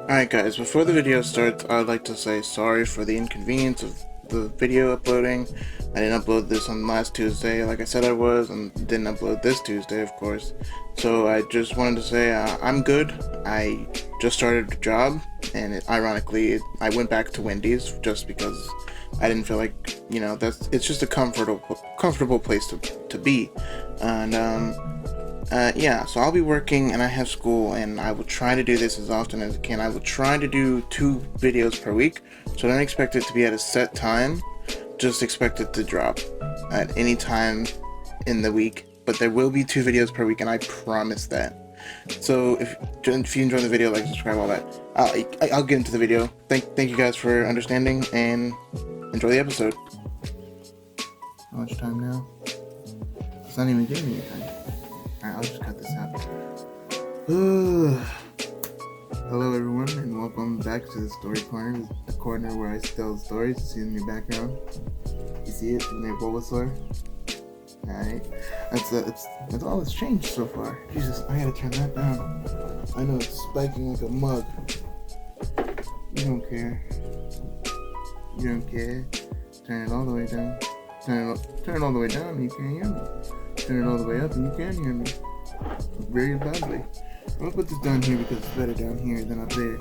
Alright guys, before the video starts, I'd like to say sorry for the inconvenience of the video uploading. I didn't upload this on last Tuesday like I said I was, and didn't upload this Tuesday, of course. So I just wanted to say I'm good. I just started a job, and ironically, I went back to Wendy's just because I didn't feel like, it's just a comfortable place to be. And yeah, so I'll be working and I have school, and I will try to do this as often as I can. I will try to do 2 videos per week, so don't expect it to be at a set time. Just expect it to drop at any time in the week, but there will be 2 videos per week, and I promise that. So if you enjoy the video, like, subscribe, all that. I'll get into the video. Thank you guys for understanding, and enjoy the episode. How much time now? It's not even giving me time. Alright, I'll just cut this out. Hello everyone, and welcome back to the story corner, the corner where I tell stories. You see in your background? You see it in my Bulbasaur? Alright, that's all that's changed so far. Jesus, I gotta turn that down. I know it's spiking like a mug. You don't care. You don't care. Turn it all the way down. Turn it all the way down and you can't hear me. Turn it all the way up and you can hear me very loudly. I'm gonna put this down here because it's better down here than up there.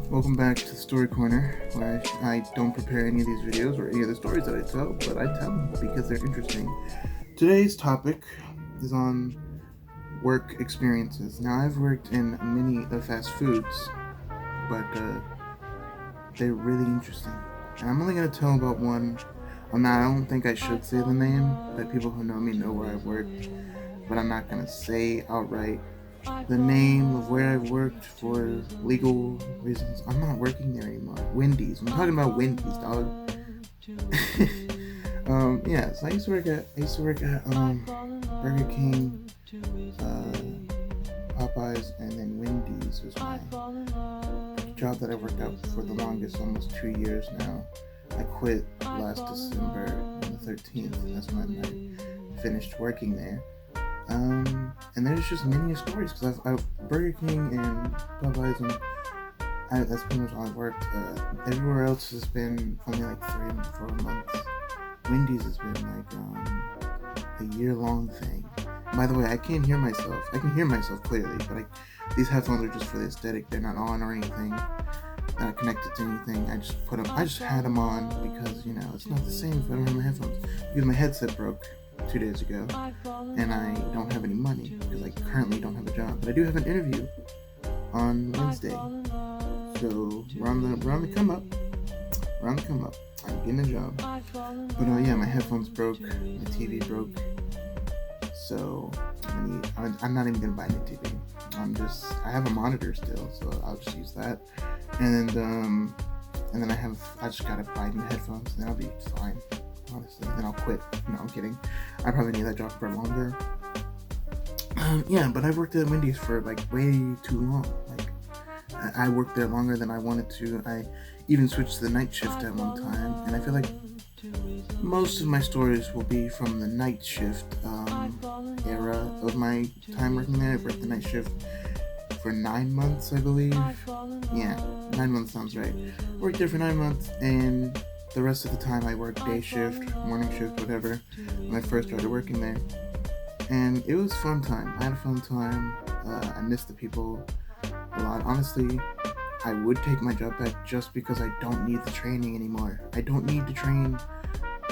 Welcome back to the story corner, where I don't prepare any of these videos or any of the stories that I tell, but I tell them because they're interesting. Today's topic is on work experiences. Now, I've worked in many of fast foods, but they're really interesting. And I'm only gonna tell about one. I don't think I should say the name, but people who know me know where I've worked. But I'm not gonna say outright the name of where I've worked for legal reasons. I'm not working there anymore. Wendy's. I'm talking about Wendy's, dog. Yeah. So I used to work at Burger King, Popeyes, and then Wendy's was my job that I worked out for the longest, almost 2 years now. I quit last December on the 13th. That's when I finished working there. And there's just many stories because I've Burger King and Popeyes, and that's pretty much all I've worked. Everywhere else has been only like 3 to 4 months. Wendy's has been like a year-long thing. By the way, I can't hear myself. I can hear myself clearly, but these headphones are just for the aesthetic. They're not on or anything. Not connected to anything. I just had them on because, it's not the same if I don't have my headphones. Because my headset broke 2 days ago, and I don't have any money because I currently don't have a job. But I do have an interview on Wednesday, so we're on the come up. I'm getting a job. But yeah, my headphones broke, my TV broke, so I'm not even gonna buy a new TV. I have a monitor still, so I'll just use that. And then I just gotta buy new headphones, and then I'll be fine, honestly. Then I'll quit. No, I'm kidding. I probably need that job for longer. Yeah, but I've worked at Wendy's for like way too long. Like, I worked there longer than I wanted to. I even switched to the night shift at one time, and I feel like most of my stories will be from the night shift era of my time working there. I worked the night shift for 9 months, I believe. Yeah, 9 months sounds right. Worked there for 9 months, and the rest of the time I worked day shift, morning shift, whatever, when I first started working there. And it was a fun time. I had a fun time. I missed the people a lot. Honestly, I would take my job back just because I don't need the training anymore. I don't need to train.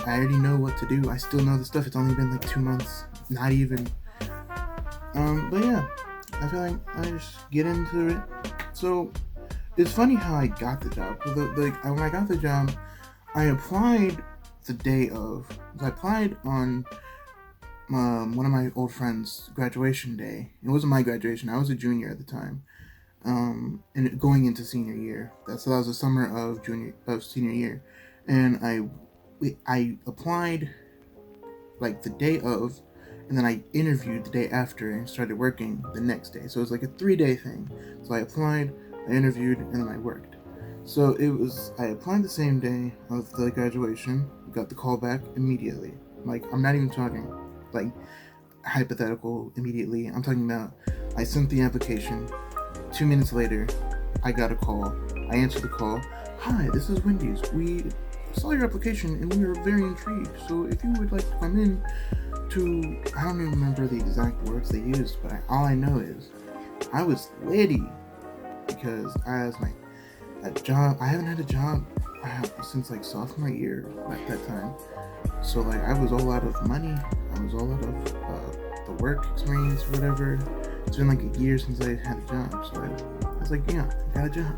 I already know what to do. I still know the stuff. It's only been like 2 months. Not even. But yeah, I feel like I just get into it. So, it's funny how I got the job. When I got the job, I applied the day of. I applied on one of my old friends' graduation day. It wasn't my graduation. I was a junior at the time. And going into senior year. That was the summer of senior year. And I applied like the day of, and then I interviewed the day after and started working the next day. So it was like a 3-day thing. So I applied, I interviewed, and then I worked. So I applied the same day of the graduation, got the call back immediately. Like, I'm not even talking like hypothetical immediately. I'm talking about I sent the application. 2 minutes later, I got a call. I answered the call. Hi, this is Wendy's. We saw your application and we were very intrigued. So if you would like to come in to, I don't even remember the exact words they used, but all I know is I was litty because I was a job. I haven't had a job since like sophomore year at that time. So like I was all out of money. I was all out of the work experience, whatever. It's been like a year since I had a job. So I was like, yeah, I got a job.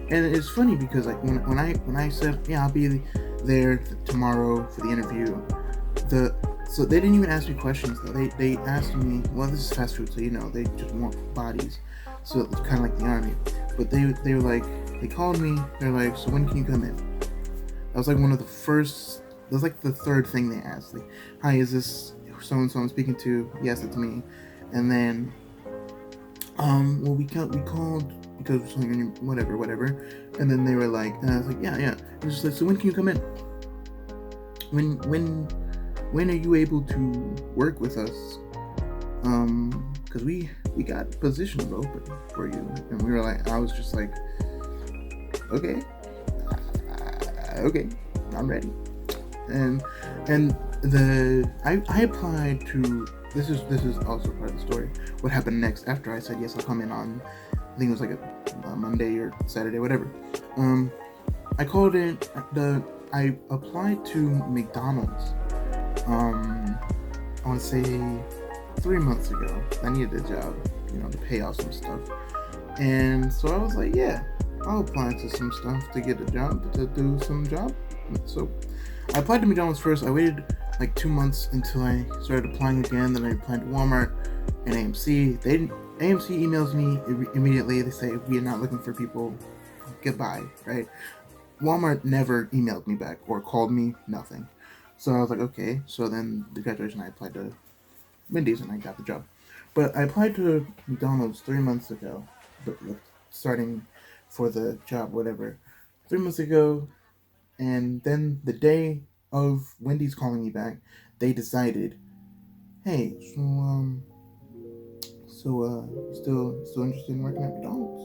And it's funny because like when I said, yeah, I'll be there tomorrow for the interview, so they didn't even ask me questions though. They asked me, well, this is fast food, so they just want bodies. So it's kind of like the army. But they were like, they called me. They're like, so when can you come in? That was like one of the first. That was like the third thing they asked. Like, hi, is this so and so I'm speaking to? Yes, it's me. And then, well, we called because whatever. And then they were like, and I was like, yeah. It was just like, so when can you come in? When are you able to work with us? Because we got positions open for you. And we were like, I was just like, okay, I'm ready. And I applied to, this is also part of the story. What happened next after I said yes, I'll come in on, I think it was like a Monday or Saturday, whatever. I called in I applied to McDonald's. I want to say 3 months ago. I needed a job, to pay off some stuff. And so I was like, yeah, I'll apply to some stuff to get a job, to do some job. So I applied to McDonald's first. I waited like 2 months until I started applying again. Then I applied to Walmart and AMC. AMC emails me immediately. They say, we are not looking for people. Goodbye, right? Walmart never emailed me back or called me, nothing. So I was like, okay. So then the graduation, I applied to Wendy's and I got the job. But I applied to McDonald's 3 months ago, starting for the job, whatever. 3 months ago, and then the day of Wendy's calling me back, they decided, hey, still interested in working at McDonald's?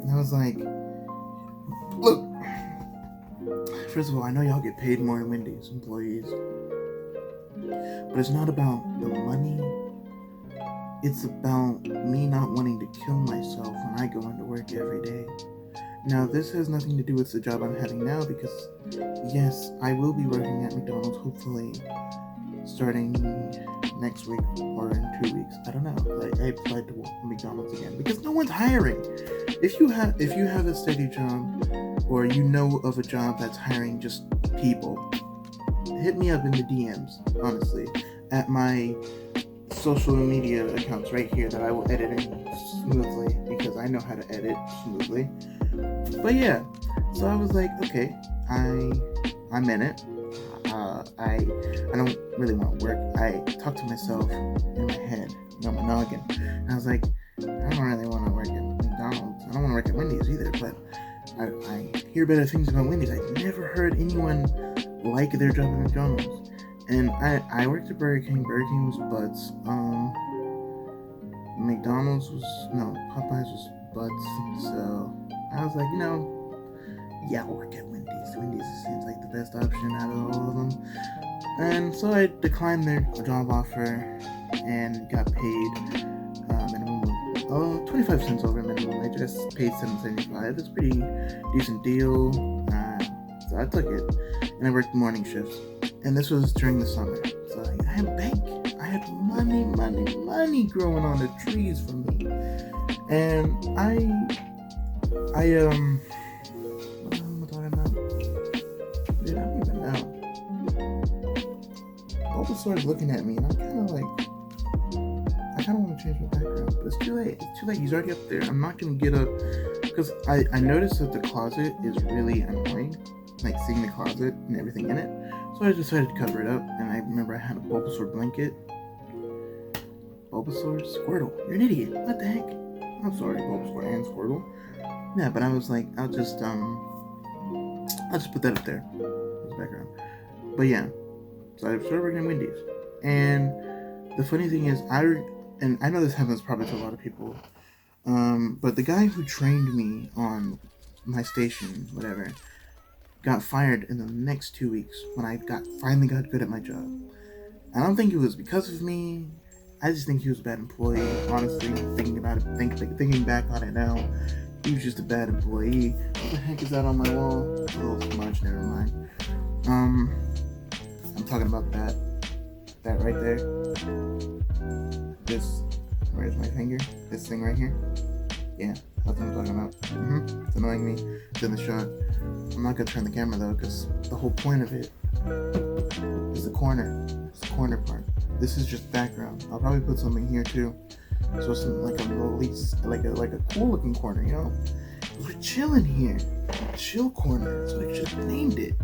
And I was like, look, first of all, I know y'all get paid more than Wendy's employees, but it's not about the money. It's about me not wanting to kill myself when I go into work every day. Now, this has nothing to do with the job I'm having now because, yes, I will be working at McDonald's hopefully starting next week or in 2 weeks. I don't know. I applied to McDonald's again because no one's hiring. If you have a steady job or you know of a job that's hiring just people, hit me up in the DMs, honestly, at my social media accounts right here that I will edit in smoothly because I know how to edit smoothly. But yeah, so I was like, okay, I'm in it. I don't really want to work. I talk to myself in my head, my noggin, and I was like, I don't really want to work at McDonald's. I don't want to work at Wendy's either, but I hear better things about Wendy's. I've never heard anyone like their job at McDonald's. And I worked at Burger King. Burger King was butts. Popeyes was butts. So I was like, yeah, I'll work at Wendy's. Wendy's seems like the best option out of all of them. And so I declined their job offer and got paid minimum 25 cents over minimum. I just paid $7.75. It's a pretty decent deal. So I took it, and I worked morning shifts. And this was during the summer. So I had a bank. I had money growing on the trees for me. And what am I talking about? Dude, I don't even know. Bulbasaur's looking at me, and I kind of want to change my background, but it's too late. He's already up there. I'm not going to get up, because I noticed that the closet is really annoying, like seeing the closet and everything in it. So I decided to cover it up, and I remember I had a Bulbasaur blanket. Bulbasaur? Squirtle. You're an idiot. What the heck? I'm sorry, Bulbasaur and Squirtle. Yeah, but I was like, I'll just put that up there as background. But yeah, so I started working at Wendy's, and the funny thing is, I know this happens probably to a lot of people. But the guy who trained me on my station, whatever, got fired in the next 2 weeks when I finally got good at my job. I don't think it was because of me. I just think he was a bad employee. Honestly, thinking back on it now, he was just a bad employee. What the heck is that on my wall? It's a little too much. Never mind. I'm talking about that right there. This, where's my finger? This thing right here. Yeah, that's what I'm talking about. It's annoying me. It's in the shot. I'm not gonna turn the camera though, because the whole point of it is the corner. It's the corner part. This is just background. I'll probably put something here too, so it's like a cool looking corner. You know, we're chilling here. Chill corner. So I just named it.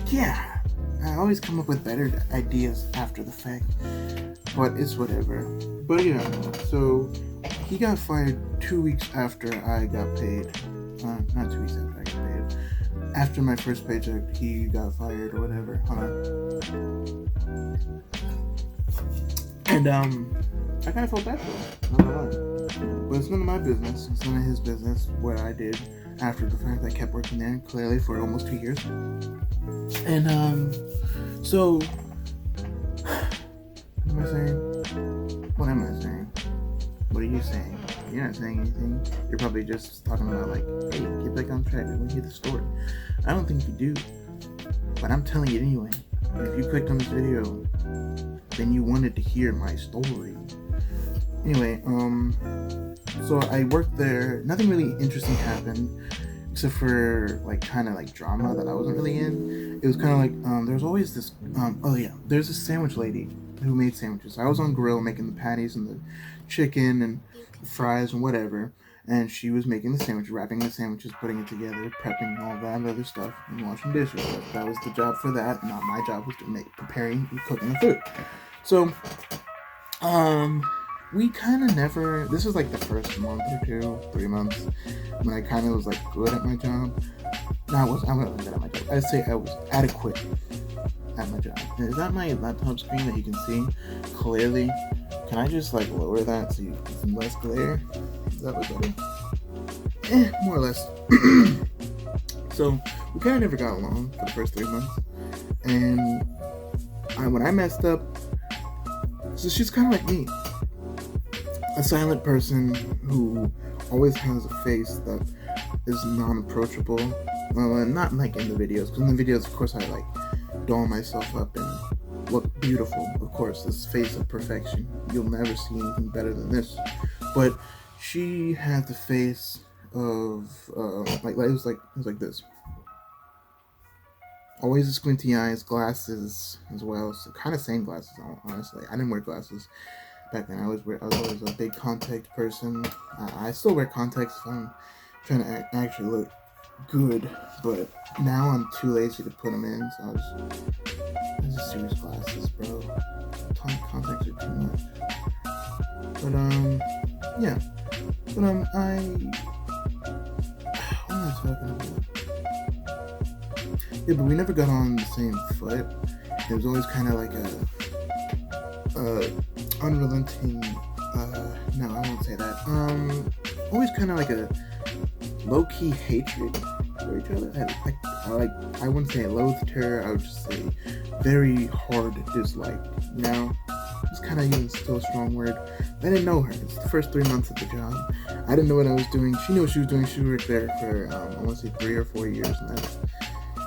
Yeah, I always come up with better ideas after the fact, but it's whatever. But yeah, so he got fired 2 weeks after I got paid. Not 2 weeks after I got paid. After my first paycheck, he got fired or whatever. Hold on. And I kind of felt bad for him. Not gonna lie. But it's none of my business. It's none of his business what I did after the fact. I kept working there clearly for almost 2 years. And so what am I saying? What am I saying? What are you saying? You're not saying anything. You're probably just talking about like, hey, get back on track. We want to hear the story. I don't think you do, but I'm telling you anyway. And if you clicked on this video, then you wanted to hear my story. Anyway, so I worked there. Nothing really interesting happened, except for kind of drama that I wasn't really in. It was kind of like there was always this. There's a sandwich lady who made sandwiches. I was on grill making the patties and the chicken and the fries and whatever, and she was making the sandwich, wrapping the sandwiches, putting it together, prepping all that other stuff, and washing dishes. That was the job for that. Not my job was to preparing and cooking the food. So, we kind of never. This was like the first month or 2, 3 months when I kind of was good at my job. No, I wasn't good at my job. I'd say I was adequate at my job. And is that my laptop screen that you can see clearly? Can I just lower that so it's less glare? Does that look better? More or less. So we kind of never got along for the first 3 months, and when I messed up, so she's kind of like me, a silent person who always has a face that is non-approachable. Well, not in the videos, because in the videos, of course, I doll myself up and look beautiful. Of course, this face of perfection. You'll never see anything better than this. But she had the face of it was like this. Always the squinty eyes, glasses as well. So kind of same glasses, honestly. I didn't wear glasses back then. I was always a big contact person. I still wear contacts if I'm trying to actually look good, but now I'm too lazy to put them in, so I just use glasses, bro. Contacts are too much. But yeah. But what am I talking about? Yeah, but we never got on the same foot. It was always kind of like a unrelenting. No, I won't say that. Always kind of like a low-key hatred for each other. I wouldn't say I loathed her. I would just say very hard dislike. You know, it's kind of even still a strong word. I didn't know her. It's the first 3 months of the job. I didn't know what I was doing. She knew what she was doing. She worked there for I want to say 3 or 4 years, and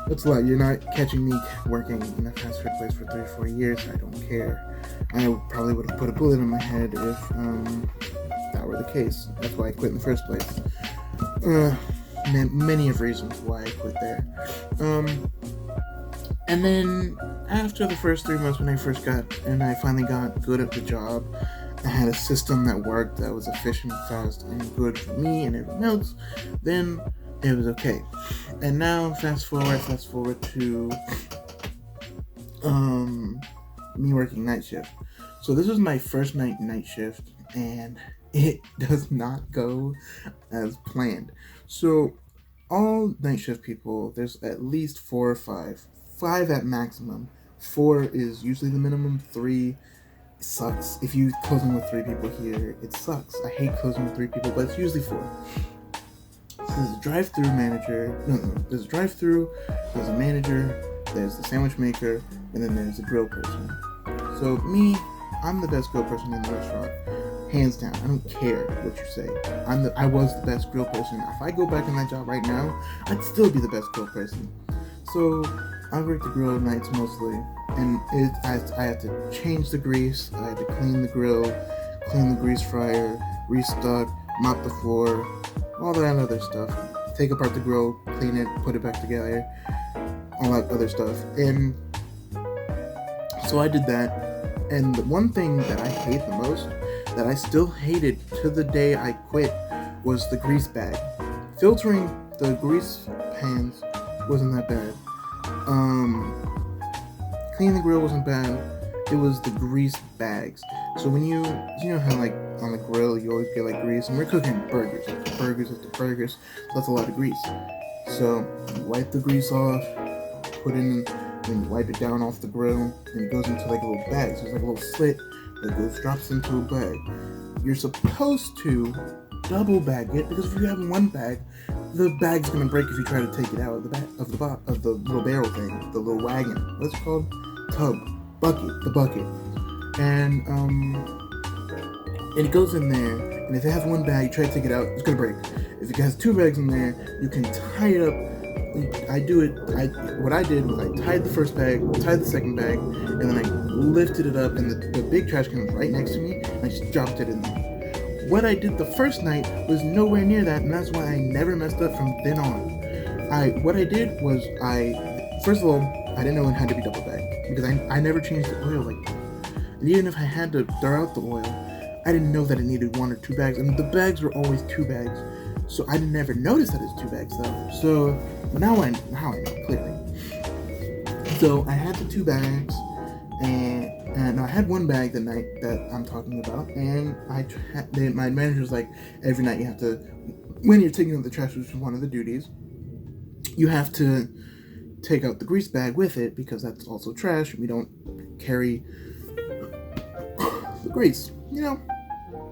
that's a lot. You're not catching me working in a fast food place for 3 or 4 years. I don't care. I probably would have put a bullet in my head if that were the case. That's why I quit in the first place. Many of reasons why I quit there. And then after the first 3 months when I finally got good at the job, I had a system that worked, that was efficient, fast, and good for me and everyone else, then it was okay. And now fast forward to me working night shift. So this was my first night shift, and it does not go as planned. So all night shift people, there's at least 4 or 5 at maximum. 4 is usually the minimum. 3 It sucks. If you closing with 3 people here, it sucks. I hate closing with 3 people, but it's usually 4. So there's a drive-through manager. No. There's a drive-through. There's a manager. There's the sandwich maker, and then there's a grill person. So me, I'm the best grill person in the restaurant, hands down. I don't care what you say. I was the best grill person. If I go back in that job right now, I'd still be the best grill person. So I work the grill nights mostly, and I had to change the grease. I had to clean the grill, clean the grease fryer, restock, mop the floor, all that other stuff. Take apart the grill, clean it, put it back together, all that other stuff. And so I did that. And the one thing that I hate the most, that I still hated to the day I quit, was the grease bag. Filtering the grease pans wasn't that bad. Cleaning the grill wasn't bad. It was the grease bags. So when you know how like on the grill you always get like grease, and we're cooking burgers after burgers, so that's a lot of grease. So you wipe the grease off, put in, then you wipe it down off the grill, and it goes into like a little bag. So there's like a little slit that drops into a bag. You're supposed to double bag it, because if you have one bag, the bag's gonna break if you try to take it out of the back of the little barrel thing, the little wagon. What's it called? Tub, bucket, the bucket. And it goes in there, and if it has one bag, you try to take it out, it's gonna break. If it has 2 bags in there, you can tie it up. What I did was I tied the first bag, tied the second bag, and then I lifted it up, and the big trash can was right next to me, and I just dropped it in there. What I did the first night was nowhere near that, and that's why I never messed up from then on. What I did was first of all, I didn't know it had to be double bagged, because I never changed the oil like that. And even if I had to throw out the oil, I didn't know that it needed 1 or 2 bags. And the bags were always 2 bags, so I never noticed that it's 2 bags though. So now I know clearly. So I had the 2 bags, and I had 1 bag the night that I'm talking about, and my manager was like, every night you have to, when you're taking out the trash, which is one of the duties, you have to take out the grease bag with it, because that's also trash, and we don't carry the grease, you know.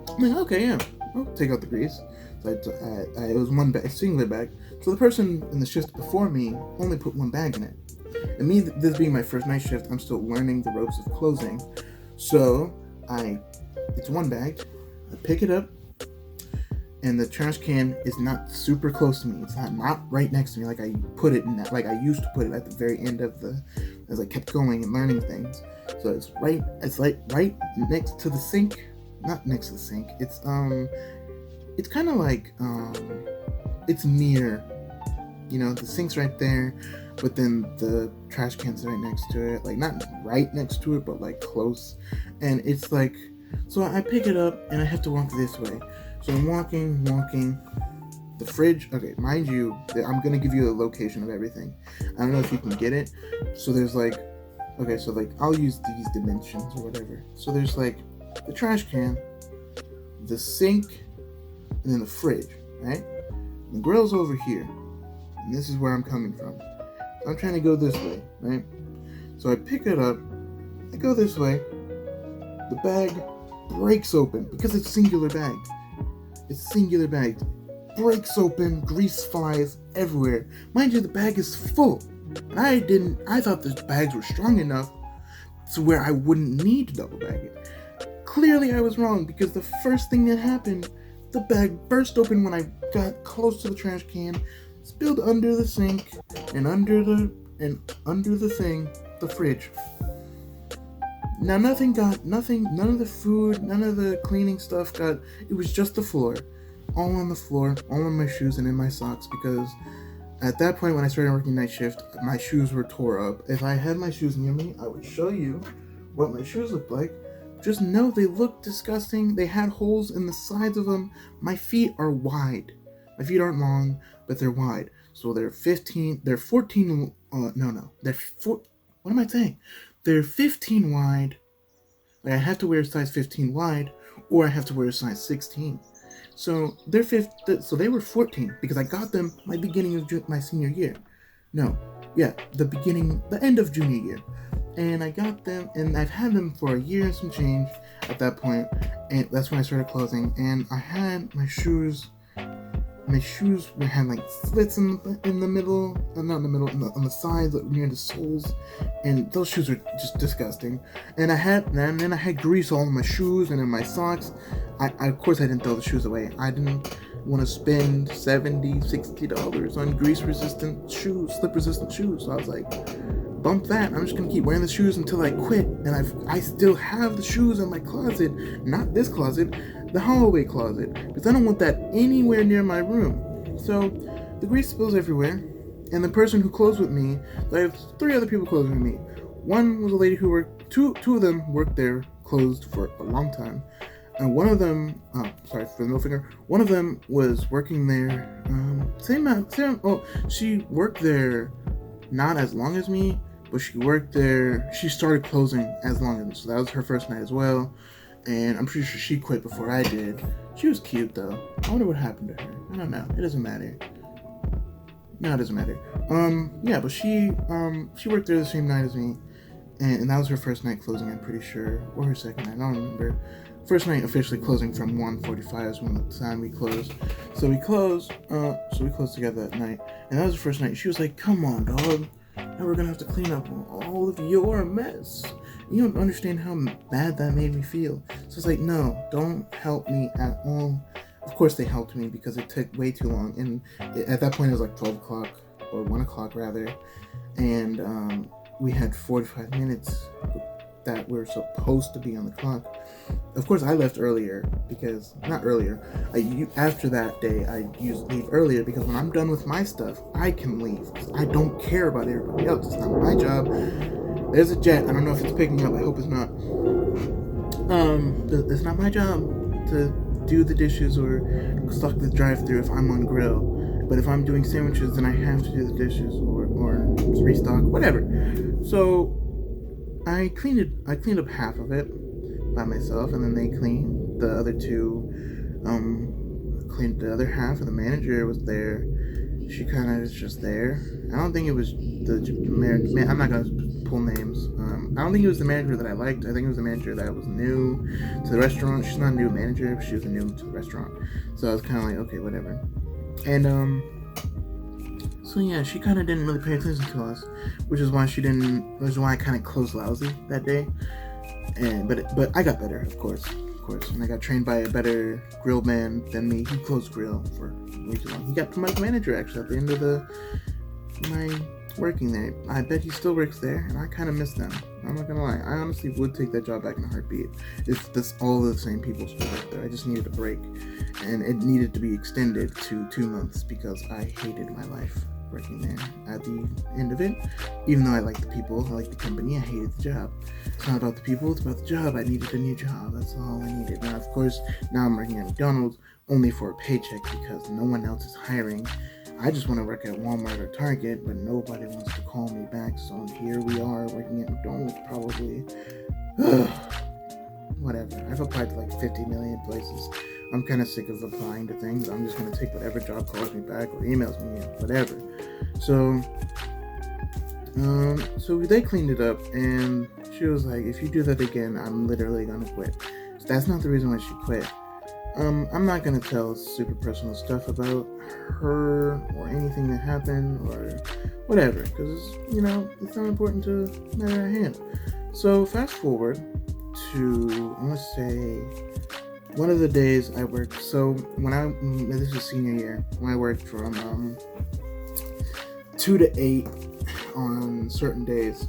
I'm like, okay, yeah, I'll take out the grease. So it was 1 bag, a singular bag. So the person in the shift before me only put 1 bag in it. And me, this being my first night shift, I'm still learning the ropes of closing. So it's 1 bag. I pick it up, and the trash can is not super close to me. It's not right next to me like I put it in that, like I used to put it at the very end of as I kept going and learning things. So it's right next to the sink. Not next to the sink. It's kind of like it's near. You know, the sink's right there, but then the trash can's right next to it. Like, not right next to it, but like close. And it's like, so I pick it up and I have to walk this way. So I'm walking. The fridge, okay, mind you, I'm gonna give you a location of everything. I don't know if you can get it. So there's like, okay, so like, I'll use these dimensions or whatever. So there's like the trash can, the sink, and then the fridge, right? The grill's over here. And this is where I'm coming from. So I'm trying to go this way, right? So I pick it up, I go this way, the bag breaks open, because it's singular bagged. Breaks open, grease flies everywhere. Mind you, the bag is full. And I thought the bags were strong enough to where I wouldn't need to double bag it. Clearly I was wrong, because the first thing that happened, the bag burst open when I got close to the trash can, spilled under the sink, and under the thing, the fridge. Now none of the food, none of the cleaning stuff it was just the floor. All on the floor, all on my shoes and in my socks, because at that point when I started working night shift, my shoes were tore up. If I had my shoes near me, I would show you what my shoes looked like. Just know they look disgusting. They had holes in the sides of them. My feet are wide. My feet aren't long, but they're wide. So they're 14, what am I saying? They're 15 wide. Like, I have to wear a size 15 wide, or I have to wear a size 16. So so they were 14, because I got them my beginning of my senior year. No, yeah, the end of junior year. And I got them, and I've had them for a year and some change at that point, and that's when I started closing. And I had my shoes had like slits in the middle, not in the middle, on the sides, near the soles, and those shoes are just disgusting. And I had grease all in my shoes and in my socks. Of course I didn't throw the shoes away. I didn't want to spend $70-$60 on grease-resistant shoes, slip-resistant shoes. So I was like, bump that. I'm just gonna keep wearing the shoes until I quit. And I still have the shoes in my closet, not this closet, the hallway closet, because I don't want that anywhere near my room. So the grease spills everywhere, and the person who closed with me, I have 3 other people closing with me. One was a lady who worked, two of them worked there, closed for a long time. And one of them, sorry for the middle finger, one of them was working there, she worked there not as long as me, but she started closing as long as me, so that was her first night as well. And I'm pretty sure she quit before I did. She was cute though. I wonder what happened to her. I don't know. It doesn't matter. No, it doesn't matter. Yeah, but she worked there the same night as me, and that was her first night closing, I'm pretty sure, or her second night. I don't remember. First night officially closing from 1:45 is when the time we closed. So we closed together that night, and that was the first night. She was like, "Come on, dog. Now we're gonna have to clean up all of your mess." You don't understand how bad that made me feel. So it's like, no, don't help me at all. Of course they helped me because it took way too long. And at that point it was like 12 o'clock, or 1 o'clock rather. And we had 45 minutes that were supposed to be on the clock. Of course I left earlier because, not earlier, after that day I usually leave earlier because when I'm done with my stuff, I can leave. I don't care about everybody else. It's not my job. There's a jet. I don't know if it's picking up. I hope it's not. It's not my job to do the dishes or stock the drive-thru if I'm on grill. But if I'm doing sandwiches, then I have to do the dishes or restock, whatever. So I cleaned up half of it by myself, and then they cleaned the other 2. Cleaned the other half, and the manager was there. She kind of is just there. I don't think it was the manager. I'm not gonna pull names. I don't think it was the manager that I liked. I think it was the manager that was new to the restaurant. She's not a new manager, but she was new to the restaurant. So I was kind of like, okay, whatever. And so yeah, she kind of didn't really pay attention to us, which is why I kind of closed lousy that day. But I got better, of course, and I got trained by a better grill man than me. He closed grill for way too long. He got promoted to manager actually at the end of my working there. I bet he still works there, and I kind of miss them. I'm not gonna lie. I honestly would take that job back in a heartbeat if all the same people still work there. I just needed a break, and it needed to be extended to 2 months because I hated my life working there at the end of it. Even though I liked the people, I liked the company, I hated the job. It's not about the people, it's about the job. I needed a new job. That's all I needed. And of course, now I'm working at McDonald's only for a paycheck because no one else is hiring. I just want to work at Walmart or Target, but nobody wants to call me back. So here we are working at McDonald's probably. Whatever. I've applied to like 50 million places. I'm kind of sick of applying to things. I'm just going to take whatever job calls me back or emails me, whatever. So they cleaned it up, and she was like, if you do that again, I'm literally going to quit. So that's not the reason why she quit. I'm not going to tell super personal stuff about her or anything that happened or whatever, because, it's not important to the matter at hand. So fast forward to, I want to say, one of the days I worked, so this is senior year, when I worked from 2 to 8 on certain days,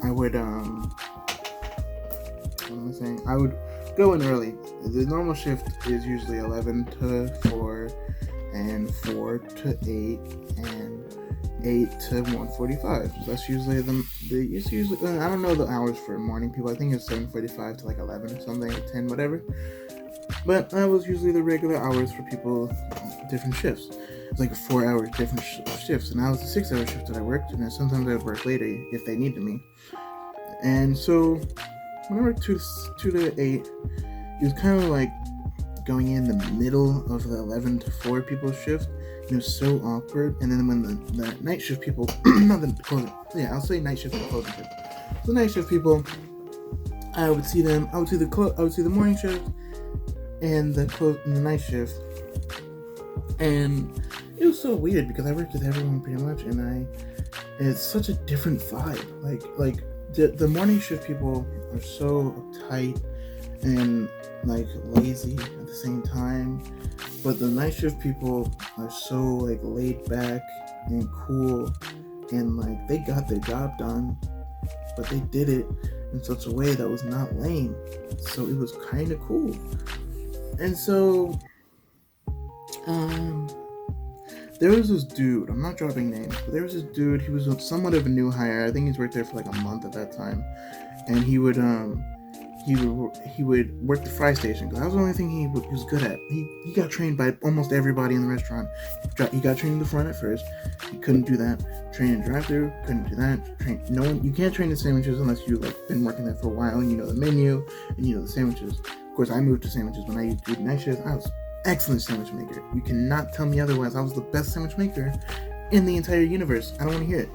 I would, I would go in early. The normal shift is usually 11 to 4, and 4 to 8, and 8 to 1:45. So that's usually it's usually, I don't know the hours for morning people. I think it's 7:45 to like 11 or something, 10, whatever. But that was usually the regular hours for people, different shifts. It's like 4 hour different shifts, and that was the 6-hour shift that I worked, and then sometimes I would work later if they needed me. And so when I worked 2 to 8, it was kind of like going in the middle of the 11 to 4 people's shift. It was so awkward. And then when the night shift people, I'll say night shift and closing shift. The night shift people, I would see them. I would see the morning shift and the night shift, and it was so weird because I worked with everyone pretty much, and it's such a different vibe. Like the morning shift people are so uptight and like lazy at the same time, but the night shift people are so like laid back and cool, and like they got their job done, but they did it in such a way that was not lame, so it was kind of cool. And so there was this dude, I'm not dropping names, but there was this dude, he was somewhat of a new hire. I think he's worked there for like a month at that time, and he would work the fry station, because that was the only thing he was good at. He got trained by almost everybody in the restaurant. He got trained in the front at first. He couldn't do that. Train in drive-thru, couldn't do that. You can't train in sandwiches unless you've like been working there for a while and you know the menu and you know the sandwiches. Of course, I moved to sandwiches when I used to do night shift. I was excellent sandwich maker. You cannot tell me otherwise. I was the best sandwich maker in the entire universe. I don't want to hear it.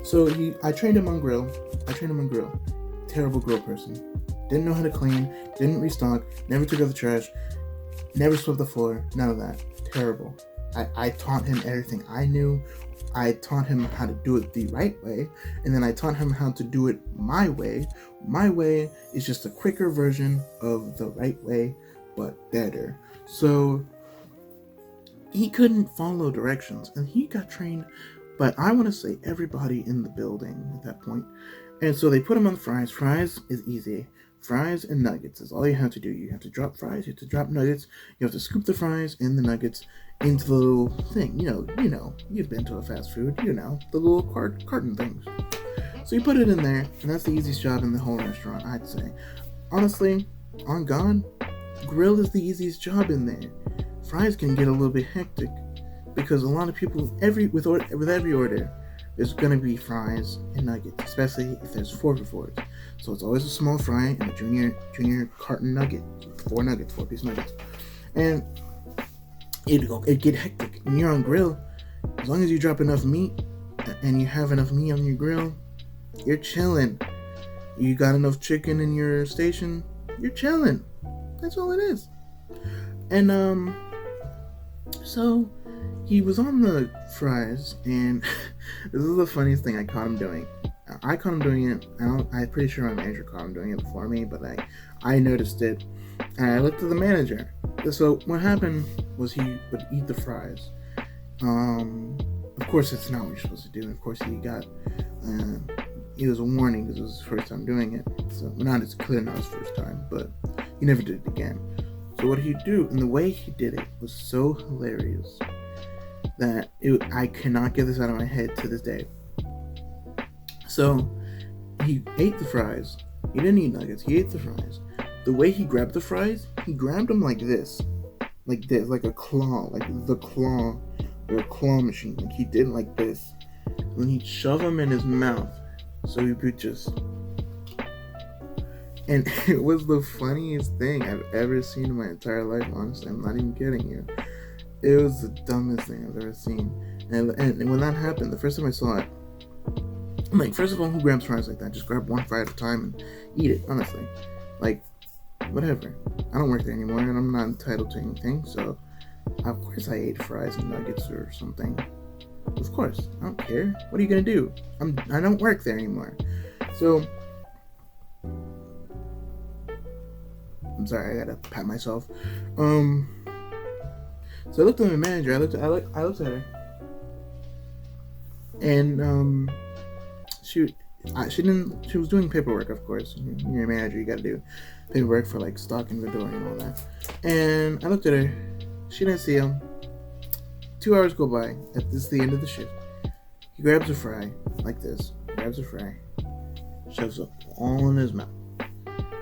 So I trained him on grill. Terrible grill person. Didn't know how to clean, didn't restock, never took out the trash, never swept the floor, none of that. Terrible. I taught him everything I knew. I taught him how to do it the right way, and then I taught him how to do it my way. My way is just a quicker version of the right way, but better. So he couldn't follow directions, and he got trained by, I want to say, everybody in the building at that point. And so they put him on the fries. Fries is easy. Fries and nuggets is all you have to do. You have to drop fries, you have to drop nuggets, you have to scoop the fries and the nuggets into the little thing. You know, you've been to a fast food, the little carton things. So you put it in there, and that's the easiest job in the whole restaurant, I'd say. Honestly, on God, grill is the easiest job in there. Fries can get a little bit hectic because a lot of people, with every order, there's gonna be fries and nuggets, especially if there's 4 for 4s. So it's always a small fry and a junior carton nugget, 4-piece nuggets, and it'd get hectic. When you're on grill, as long as you drop enough meat and you have enough meat on your grill, you're chilling. You got enough chicken in your station, you're chilling. That's all it is. And so he was on the fries, and this is the funniest thing I caught him doing. I caught him doing it. I'm pretty sure my manager caught him doing it before me, but I noticed it, and I looked at the manager. So what happened was he would eat the fries. Of course, it's not what you're supposed to do. Of course, he got it was a warning because it was his first time doing it. So it's clear not his first time, but he never did it again. So what he'd do, and the way he did it was so hilarious that I cannot get this out of my head to this day. So he ate the fries. He didn't eat nuggets. He ate the fries. The way he grabbed the fries, he grabbed them like this, like a claw, like the claw, or a claw machine. Like he did like this. And then he'd shove them in his mouth, so he could just. And it was the funniest thing I've ever seen in my entire life. Honestly, I'm not even kidding you. It was the dumbest thing I've ever seen. And when that happened, the first time I saw it, I'm like, first of all, who grabs fries like that? Just grab one fry at a time and eat it, honestly. Like, whatever. I don't work there anymore, and I'm not entitled to anything, so of course I ate fries and nuggets or something. Of course. I don't care. What are you gonna do? I don't work there anymore. So, I'm sorry, I gotta pat myself. So I looked at my manager. I looked at her, and she was doing paperwork, of course. When you're a manager, you gotta do paperwork for like stock inventory and all that. And I looked at her. She didn't see him. 2 hours go by. This is the end of the shift. He grabs a fry like this. Shoves it all in his mouth.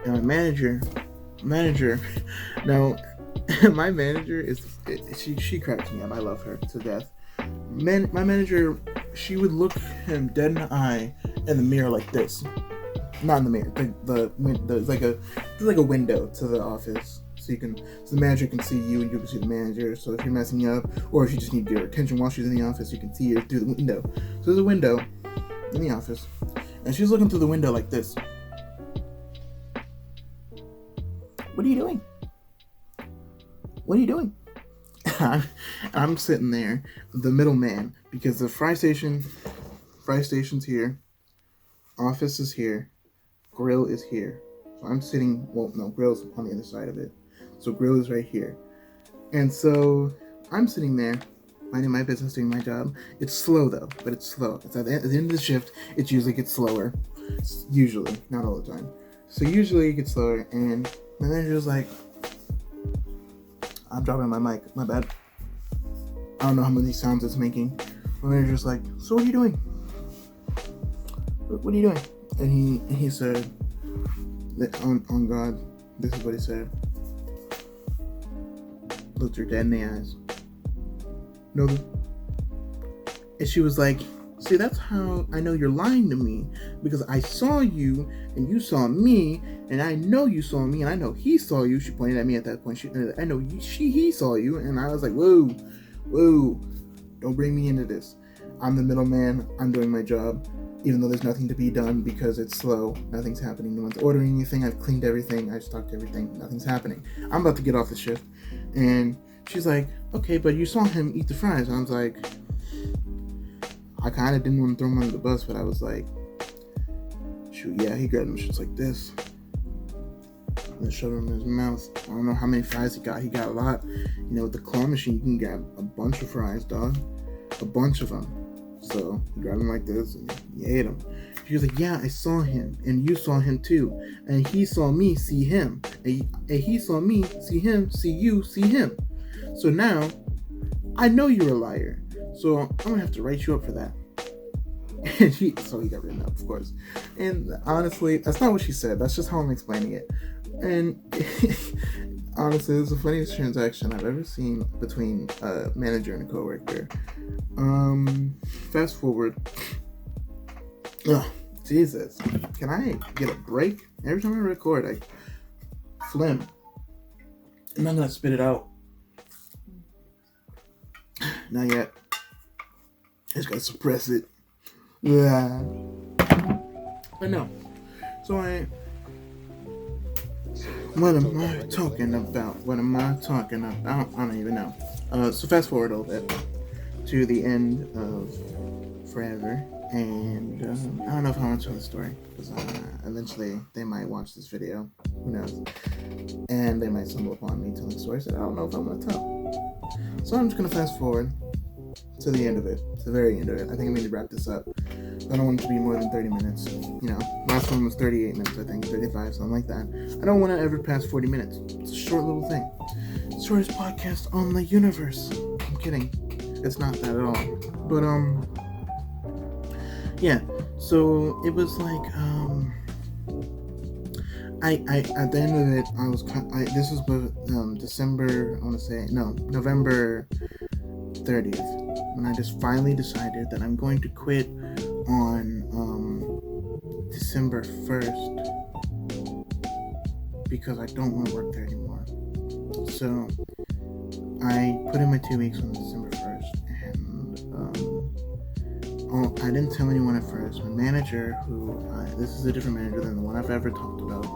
And my manager. Now, my manager she cracks me up. I love her to death. My manager, she would look him dead in the eye in the mirror like this. Not in the mirror. There's like a window to the office, so the manager can see you and you can see the manager. So if you're messing up, or if you just need your attention while she's in the office, you can see her through the window. So there's a window in the office, And she's looking through the window like this. What are you doing? What are you doing? I'm sitting there, the middleman, because the fry station's here, office is here, grill is here. So I'm sitting, grill's on the other side of it. So grill is right here. And so I'm sitting there, minding my business, doing my job. It's slow though, but it's slow. It's at the end of the shift, it usually gets slower. Usually, not all the time. So usually it gets slower, and my manager was like, I'm dropping my mic, my bad. I don't know how many sounds it's making. My manager's like, so what are you doing? What are you doing? And he said, on God, this is what he said. Looked her dead in the eyes. No. And she was like, see, that's how I know you're lying to me, because I saw you and you saw me, and I know you saw me, and I know he saw you. She pointed at me at that point. I know he saw you, and I was like, whoa, don't bring me into this. I'm the middleman. I'm doing my job, even though there's nothing to be done because it's slow. Nothing's happening. No one's ordering anything. I've cleaned everything. I've stocked everything. Nothing's happening. I'm about to get off the shift, and she's like, okay, but you saw him eat the fries. And I was like, I kind of didn't want to throw him under the bus, but I was like, shoot, yeah, he grabbed them shits like this. And then shoved them in his mouth. I don't know how many fries he got. He got a lot. You know, with the claw machine, you can grab a bunch of fries, dog. A bunch of them. So he grabbed them like this, and he ate them. She was like, yeah, I saw him, and you saw him too. And he saw me see him. And he saw me see him, see you, see him. So now, I know you're a liar. So I'm gonna have to write you up for that. And so he got written up, of course. And honestly, that's not what she said. That's just how I'm explaining it. And honestly, it was the funniest transaction I've ever seen between a manager and a coworker. Fast forward. Oh, Jesus. Can I get a break? Every time I record, I phlegm. I'm not gonna spit it out. Not yet. I just gotta suppress it. Yeah. But no. So what am I talking about? I don't even know. So fast forward a little bit to the end of Forever. And I don't know if I want to tell the story, because eventually they might watch this video. Who knows? And they might stumble upon me telling stories that I don't know if I'm going to tell. So I'm just going to fast forward to the end of it, to the very end of it. I think I need to wrap this up. I don't want it to be more than 30 minutes. You know, last one was 38 minutes, I think, 35, something like that. I don't want to ever pass 40 minutes. It's a short little thing. Shortest podcast on the universe. I'm kidding. It's not that at all. But, yeah. So it was like, I at the end of it, this was December, November 30th, when I just finally decided that I'm going to quit on December 1st because I don't want to work there anymore. So I put in my 2 weeks on December 1st, and I didn't tell anyone at first. My manager, this is a different manager than the one I've ever talked about.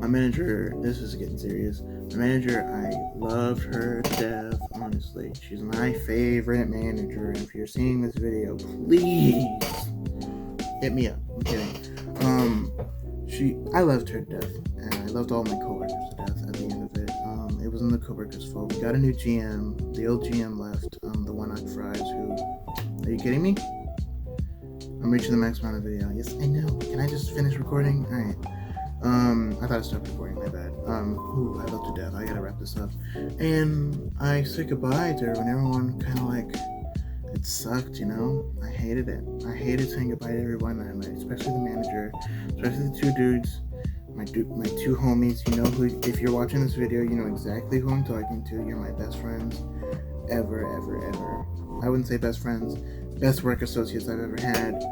My manager, this is getting serious. My manager, I loved her to death, honestly. She's my favorite manager. If you're seeing this video, please hit me up. I'm kidding. I loved her to death, and I loved all my coworkers to death at the end of it. It wasn't the coworkers' fault. We got a new GM. The old GM left, the one-eyed fries who... Are you kidding me? I'm reaching the max amount of video. Yes, I know. Can I just finish recording? Alright. I thought I stopped recording, my bad. I love to death. I gotta wrap this up. And I said goodbye to her when everyone kind of like, it sucked, you know? I hated it. I hated saying goodbye to everyone, and especially the manager, especially the two dudes, my two homies. You know who, if you're watching this video, you know exactly who I'm talking to. You're my best friends ever. I wouldn't say best friends, best work associates I've ever had.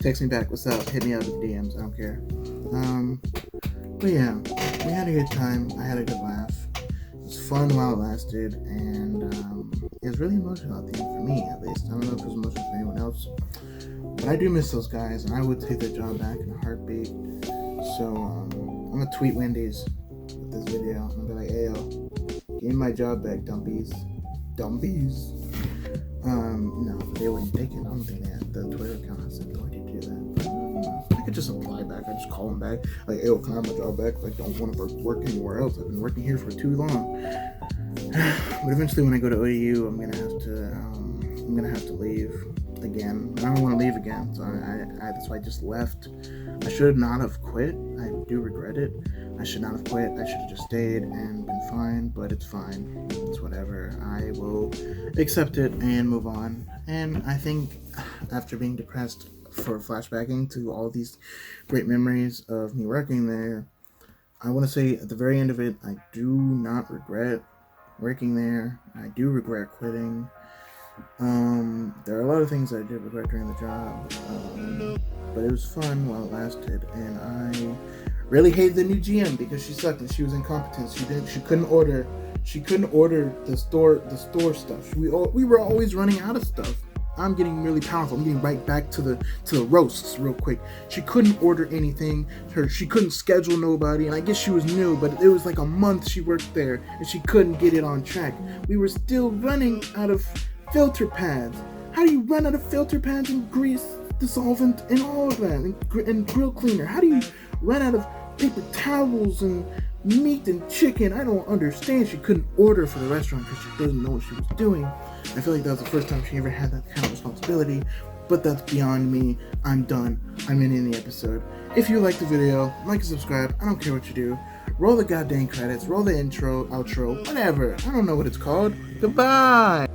Text me back, what's up? Hit me up with DMs, I don't care. But yeah, we had a good time. I had a good laugh. It was fun while it lasted, and it was really emotional at the end for me, at least. I don't know if it was emotional for anyone else, But I do miss those guys, and I would take their job back in a heartbeat. So I'm gonna tweet Wendy's with this video. I'm gonna be like, "Hey yo, give me my job back, dumpies." No, they wouldn't take it. I don't think the Twitter account has the authority to do that. But I could just apply back. I just call them back, like, "Hey yo, can I have my job back? I don't want to work anywhere else. I've been working here for too long." But eventually, when I go to OU, I'm gonna have to leave again. I don't want to leave again, so that's why I just left. I should not have quit. I do regret it. I should not have quit. I should have just stayed and been fine, but it's fine. It's whatever. I will accept it and move on. And I think after being depressed for flashbacking to all these great memories of me working there, I want to say at the very end of it, I do not regret working there. I do regret quitting. There are a lot of things I did regret during the job, but it was fun while it lasted, and I really hated the new GM because she sucked and she was incompetent. She couldn't order the store stuff. We were always running out of stuff. I'm getting really powerful. I'm getting right back to the roasts real quick. She couldn't order anything. She couldn't schedule nobody, and I guess she was new, but it was like a month she worked there, and she couldn't get it on track. We were still running out of filter pads. How do you run out of filter pads and grease, dissolvent, and all of that, and grill cleaner? How do you run out of paper towels and meat and chicken? I don't understand. She couldn't order for the restaurant because she doesn't know what she was doing. I feel like that was the first time she ever had that kind of responsibility, but that's beyond me. I'm done. I'm ending the episode. If you like the video, like and subscribe. I don't care what you do. Roll the goddamn credits, roll the intro, outro, whatever. I don't know what it's called. Goodbye!